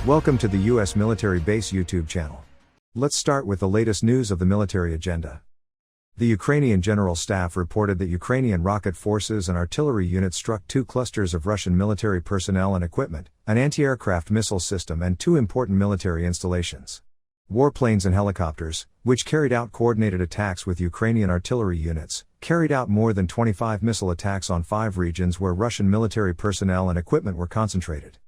Welcome to the U.S. Military Base YouTube channel. Let's start with the latest news of the military agenda. The Ukrainian General Staff reported that Ukrainian rocket forces and artillery units struck 2 clusters of Russian military personnel and equipment, an anti-aircraft missile system and 2 important military installations. Warplanes and helicopters, which carried out coordinated attacks with Ukrainian artillery units, carried out more than 25 missile attacks on 5 regions where Russian military personnel and equipment were concentrated.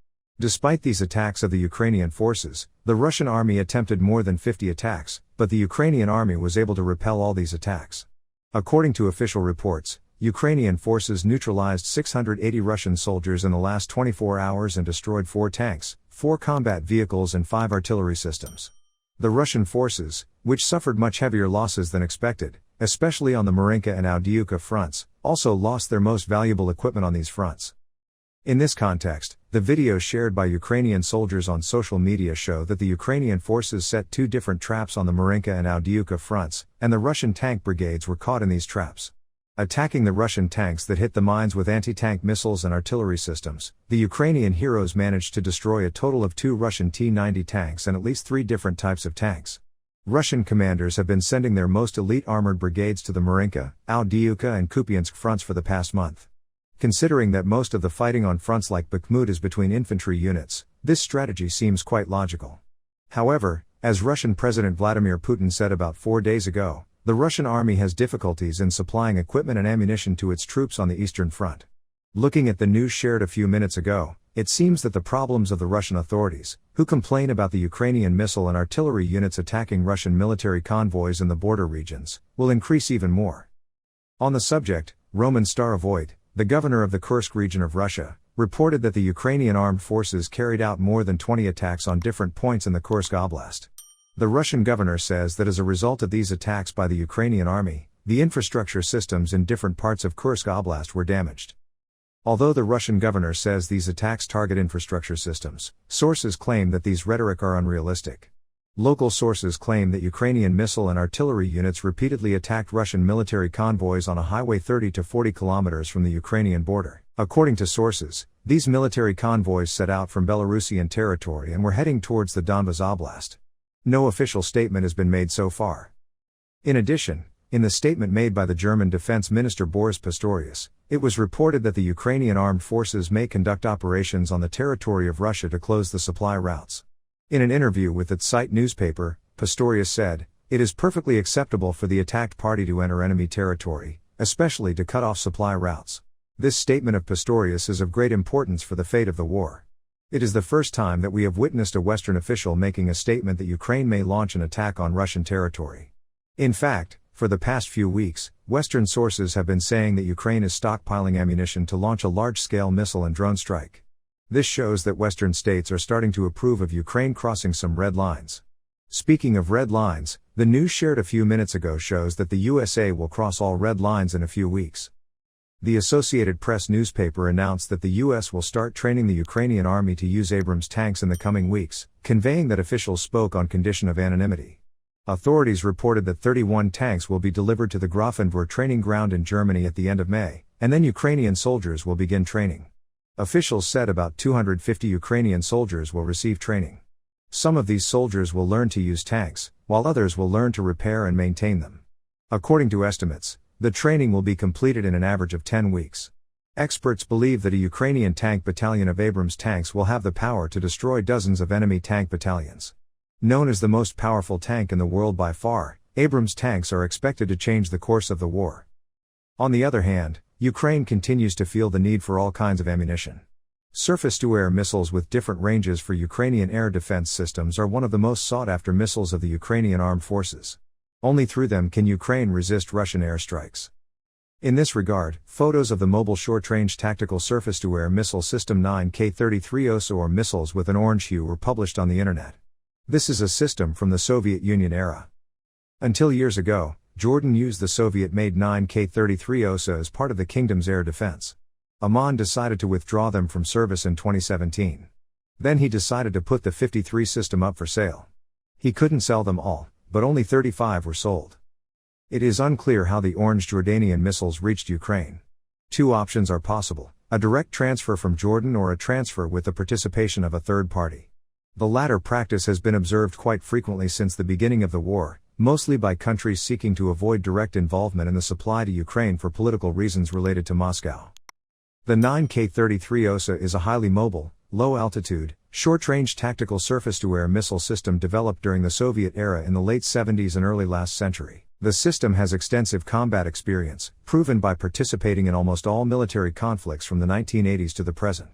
Despite these attacks of the Ukrainian forces, the Russian army attempted more than 50 attacks, but the Ukrainian army was able to repel all these attacks. According to official reports, Ukrainian forces neutralized 680 Russian soldiers in the last 24 hours and destroyed 4 tanks, 4 combat vehicles and 5 artillery systems. The Russian forces, which suffered much heavier losses than expected, especially on the Marinka and Avdiivka fronts, also lost their most valuable equipment on these fronts. In this context, the videos shared by Ukrainian soldiers on social media show that the Ukrainian forces set 2 different traps on the Marinka and Avdiivka fronts, and the Russian tank brigades were caught in these traps. Attacking the Russian tanks that hit the mines with anti-tank missiles and artillery systems, the Ukrainian heroes managed to destroy a total of 2 Russian T-90 tanks and at least 3 different types of tanks. Russian commanders have been sending their most elite armored brigades to the Marinka, Avdiivka and Kupiansk fronts for the past month. Considering that most of the fighting on fronts like Bakhmut is between infantry units, this strategy seems quite logical. However, as Russian President Vladimir Putin said about 4 days ago, the Russian army has difficulties in supplying equipment and ammunition to its troops on the Eastern Front. Looking at the news shared a few minutes ago, it seems that the problems of the Russian authorities, who complain about the Ukrainian missile and artillery units attacking Russian military convoys in the border regions, will increase even more. On the subject, Roman Starovoyt, the governor of the Kursk region of Russia, reported that the Ukrainian armed forces carried out more than 20 attacks on different points in the Kursk Oblast. The Russian governor says that as a result of these attacks by the Ukrainian army, the infrastructure systems in different parts of Kursk Oblast were damaged. Although the Russian governor says these attacks target infrastructure systems, sources claim that these rhetoric are unrealistic. Local sources claim that Ukrainian missile and artillery units repeatedly attacked Russian military convoys on a highway 30 to 40 kilometers from the Ukrainian border. According to sources, these military convoys set out from Belarusian territory and were heading towards the Donbas Oblast. No official statement has been made so far. In addition, in the statement made by the German Defense Minister Boris Pistorius, it was reported that the Ukrainian armed forces may conduct operations on the territory of Russia to close the supply routes. In an interview with its site newspaper, Pistorius said, "It is perfectly acceptable for the attacked party to enter enemy territory, especially to cut off supply routes." This statement of Pistorius is of great importance for the fate of the war. It is the first time that we have witnessed a Western official making a statement that Ukraine may launch an attack on Russian territory. In fact, for the past few weeks, Western sources have been saying that Ukraine is stockpiling ammunition to launch a large-scale missile and drone strike. This shows that Western states are starting to approve of Ukraine crossing some red lines. Speaking of red lines, the news shared a few minutes ago shows that the USA will cross all red lines in a few weeks. The Associated Press newspaper announced that the US will start training the Ukrainian army to use Abrams tanks in the coming weeks, conveying that officials spoke on condition of anonymity. Authorities reported that 31 tanks will be delivered to the Grafenwohr training ground in Germany at the end of May, and then Ukrainian soldiers will begin training. Officials said about 250 Ukrainian soldiers will receive training. Some of these soldiers will learn to use tanks, while others will learn to repair and maintain them. According to estimates, the training will be completed in an average of 10 weeks. Experts believe that a Ukrainian tank battalion of Abrams tanks will have the power to destroy dozens of enemy tank battalions. Known as the most powerful tank in the world by far, Abrams tanks are expected to change the course of the war. On the other hand, Ukraine continues to feel the need for all kinds of ammunition. Surface-to-air missiles with different ranges for Ukrainian air defense systems are one of the most sought-after missiles of the Ukrainian armed forces. Only through them can Ukraine resist Russian airstrikes. In this regard, photos of the Mobile Short-Range Tactical Surface-to-Air Missile System 9K-33 OSA or missiles with an orange hue were published on the internet. This is a system from the Soviet Union era. Until years ago, Jordan used the Soviet-made 9K-33 OSA as part of the kingdom's air defense. Amman decided to withdraw them from service in 2017. Then he decided to put the 53 system up for sale. He couldn't sell them all, but only 35 were sold. It is unclear how the orange Jordanian missiles reached Ukraine. 2 options are possible: a direct transfer from Jordan or a transfer with the participation of a third party. The latter practice has been observed quite frequently since the beginning of the war, mostly by countries seeking to avoid direct involvement in the supply to Ukraine for political reasons related to Moscow. The 9K-33 OSA is a highly mobile, low-altitude, short-range tactical surface-to-air missile system developed during the Soviet era in the late 70s and early last century. The system has extensive combat experience, proven by participating in almost all military conflicts from the 1980s to the present.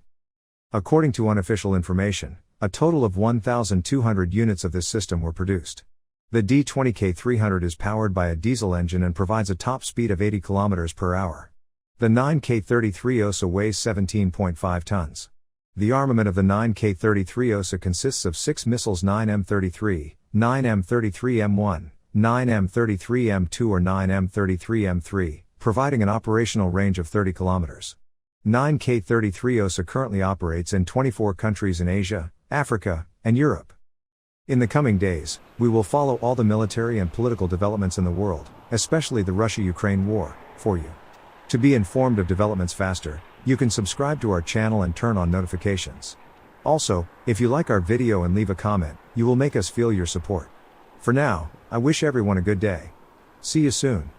According to unofficial information, a total of 1,200 units of this system were produced. The D-20K-300 is powered by a diesel engine and provides a top speed of 80 km per hour. The 9K-33 OSA weighs 17.5 tons. The armament of the 9K-33 OSA consists of 6 missiles: 9M33, 9M33M1, 9M33M2 or 9M33M3, providing an operational range of 30 km. 9K-33 OSA currently operates in 24 countries in Asia, Africa, and Europe. In the coming days, we will follow all the military and political developments in the world, especially the Russia-Ukraine war, for you. To be informed of developments faster, you can subscribe to our channel and turn on notifications. Also, if you like our video and leave a comment, you will make us feel your support. For now, I wish everyone a good day. See you soon.